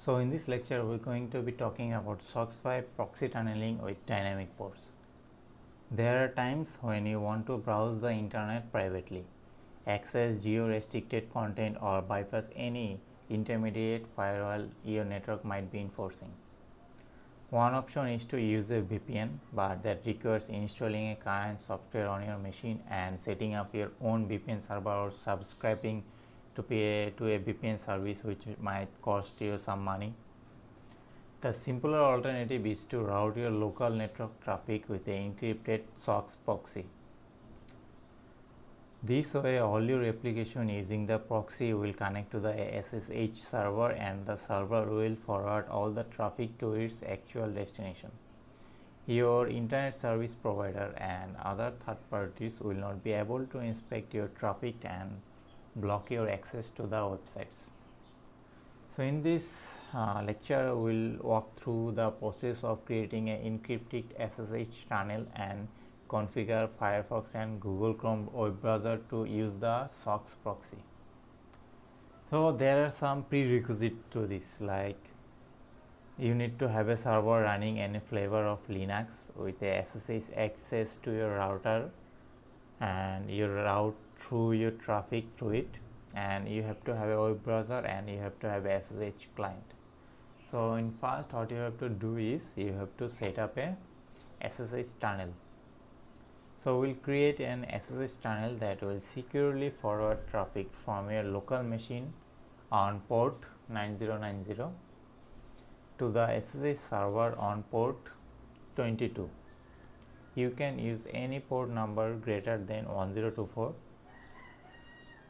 So in this lecture we are going to be talking about SOX5 proxy tunneling with dynamic ports. There are times when you want to browse the internet privately, access geo-restricted content or bypass any intermediate firewall your network might be enforcing. One option is to use a VPN, but that requires installing a client software on your machine and setting up your own VPN server or subscribing to a VPN service, which might cost you some money. The simpler alternative is to route your local network traffic with an encrypted SOX proxy. This way, all your application using the proxy will connect to the SSH server and the server will forward all the traffic to its actual destination. Your internet service provider and other third parties will not be able to inspect your traffic and block your access to the websites. So in this lecture, we will walk through the process of creating an encrypted SSH tunnel and configure Firefox and Google Chrome web browser to use the SOX proxy. So there are some prerequisites to this, like you need to have a server running any flavor of Linux with a SSH access to your router, and you route through your traffic through it, and you have to have a web browser and you have to have a SSH client. So in first, what you have to do is you have to set up a SSH tunnel. So we'll create an SSH tunnel that will securely forward traffic from your local machine on port 9090 to the SSH server on port 22. You can use any port number greater than 1024.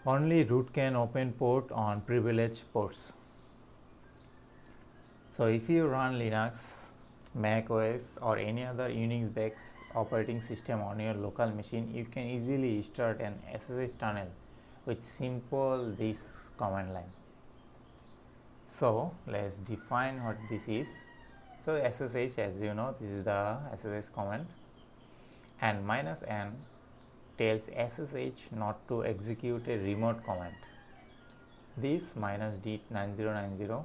Only root can open port on privileged ports. So if you run Linux, Mac OS or any other Unix based operating system on your local machine, you can easily start an SSH tunnel with simple this command line. So let's define what this is. So SSH, as you know, this is the SSH command, and -n tells SSH not to execute a remote command. This -d9090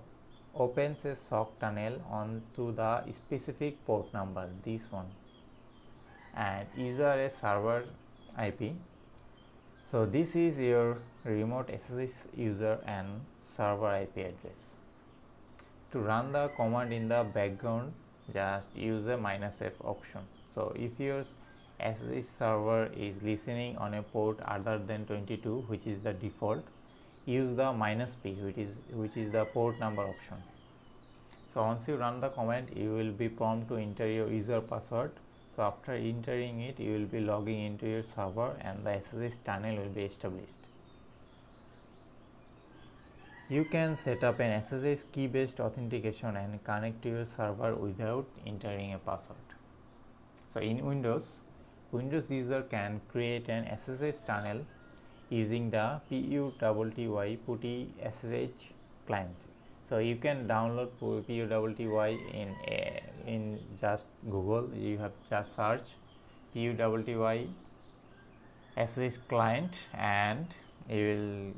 opens a SOC tunnel onto the specific port number, this one, and user a server IP. So this is your remote SSH user and server IP address. To run the command in the background, just use a -f option. So if your SSH server is listening on a port other than 22, which is the default, use the -p, which is the port number option. So once you run the command, you will be prompted to enter your user password. So after entering it, you will be logging into your server and the SSH tunnel will be established. You can set up an SSH key based authentication and connect to your server without entering a password. So in Windows user can create an SSH tunnel using the PUTTY SSH client. So you can download PUTTY in just Google. You have just search PUTTY SSH client and you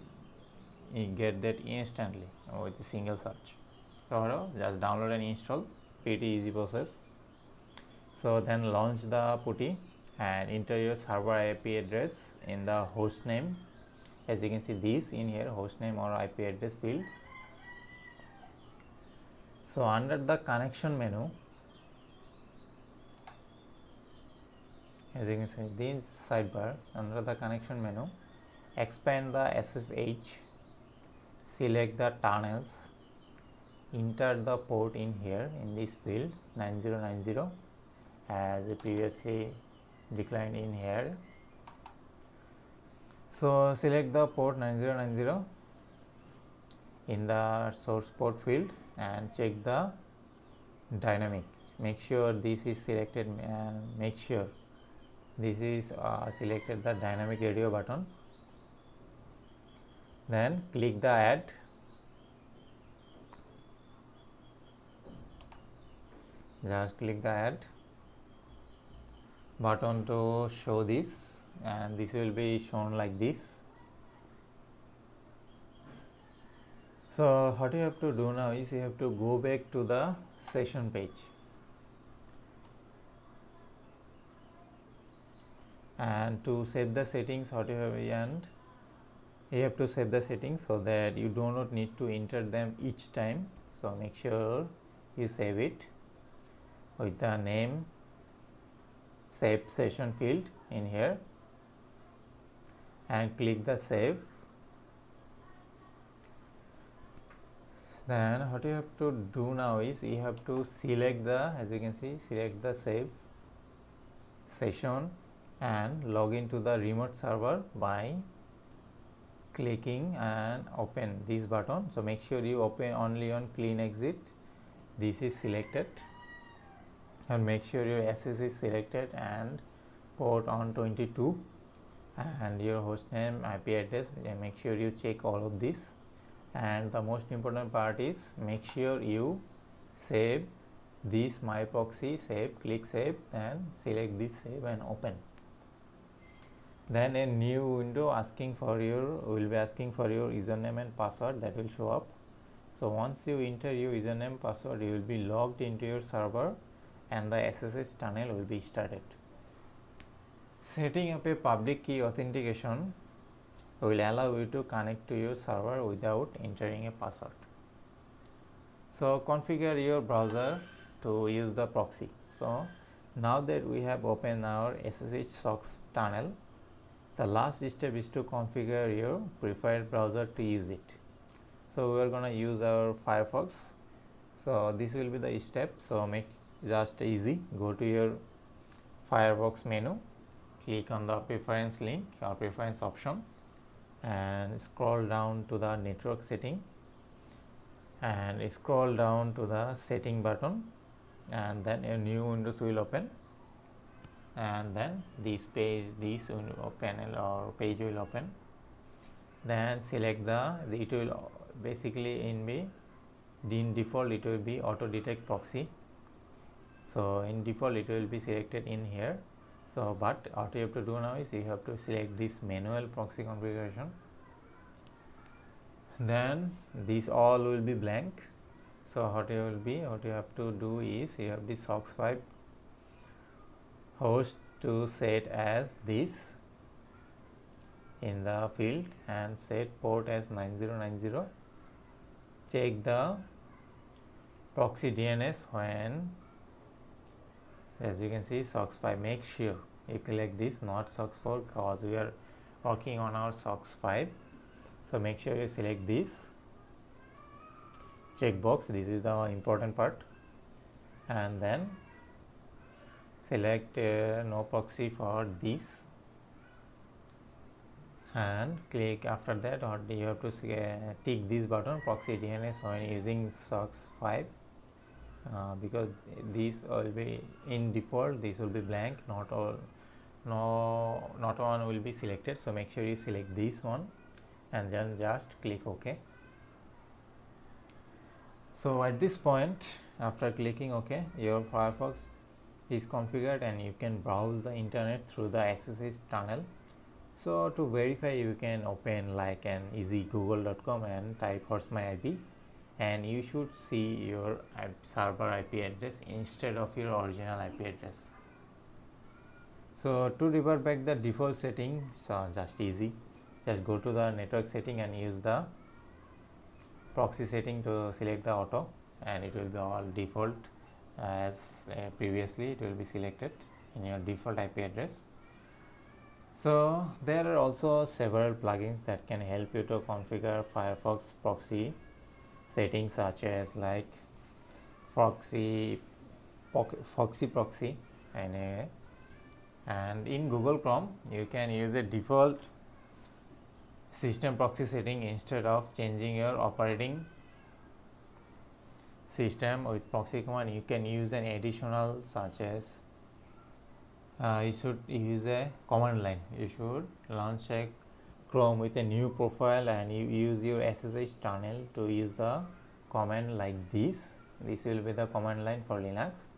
get that instantly with a single search. So just download and install, pretty easy process. So then launch the PuTTY and enter your server IP address in the host name. As you can see this in here, host name or IP address field. So under the connection menu, as you can see this sidebar, under the connection menu, expand the SSH, select the tunnels, enter the port in here in this field 9090 as previously declined in here. So select the port 9090 in the source port field and check the dynamic. Make sure this is selected and make sure this is selected the dynamic radio button. Then click the add. Just click the add button to show this, and this will be shown like this. So what you have to do now is you have to go back to the session page, and to save the settings what you have, and you have to save the settings so that you do not need to enter them each time. So make sure you save it with the name save session field in here, and click the save. Then what you have to do now is you have to select the, as you can see, select the save session and log into the remote server by clicking and open this button. So make sure you open only on clean exit. This is selected, and make sure your SS is selected and port on 22 and your hostname, IP address, and make sure you check all of this. And the most important part is make sure you save this my proxy, save, click save and select this save and open. Then a new window asking for your will be asking for your username and password that will show up. So once you enter your username password, you will be logged into your server and the SSH tunnel will be started. Setting up a public key authentication will allow you to connect to your server without entering a password. So configure your browser to use the proxy. So now that we have opened our SSH socks tunnel, the last step is to configure your preferred browser to use it. So we are going to use our Firefox. So this will be the step. So make just easy. Go to your Firefox menu, click on the preference link or preference option, and scroll down to the network setting and scroll down to the setting button, and then a new window will open, and then this page, this panel or page will open. Then select it will basically in default it will be auto detect proxy. So in default it will be selected in here. So but what you have to do now is you have to select this manual proxy configuration. Then these all will be blank. So what you have to do is you have the SOCKS 5 host to set as this in the field and set port as 9090. Check the proxy DNS when, as you can see, SOCKS 5. Make sure you select this, not SOCKS 4, because we are working on our SOCKS 5. So make sure you select this checkbox. This is the important part, and then select no proxy for this and click. After that, or you have to tick this button, proxy DNS, when using SOCKS 5, because this will be in default, this will be blank, not one will be selected. So make sure you select this one and then just click OK. So at this point, after clicking OK, your Firefox is configured and you can browse the internet through the SSH tunnel. So to verify, you can open like an easy google.com and type host my IP, and you should see your server IP address instead of your original IP address. So to revert back the default setting, so just easy, just go to the network setting and use the proxy setting to select the auto, and it will be all default as previously it will be selected in your default IP address. So there are also several plugins that can help you to configure Firefox proxy settings, such as like Foxy proxy, and in Google Chrome you can use a default system proxy setting instead of changing your operating system with proxy command. You can use an additional, such as you should use a command line. You should launch a Chrome with a new profile and you use your SSH tunnel to use the command like this. This will be the command line for Linux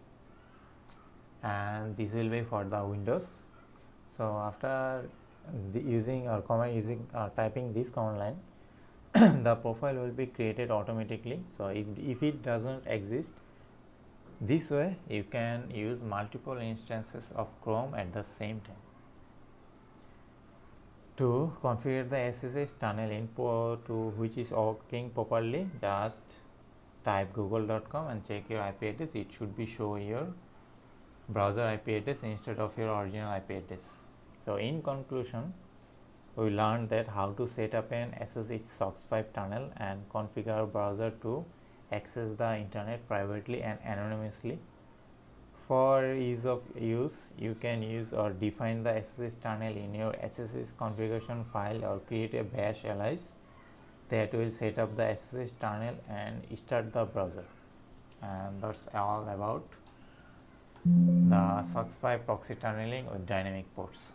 and this will be for the Windows. So after using typing this command line the profile will be created automatically. So if it doesn't exist, this way you can use multiple instances of Chrome at the same time. To configure the SSH tunnel input to which is working properly, just type google.com and check your IP address. It should be show your browser IP address instead of your original IP address. So in conclusion, we learned that how to set up an SSH SOCKS 5 tunnel and configure our browser to access the internet privately and anonymously. For ease of use, you can use or define the SSH tunnel in your SSH configuration file or create a bash alias that will set up the SSH tunnel and start the browser. And that's all about the SOCKS 5 proxy tunneling with dynamic ports.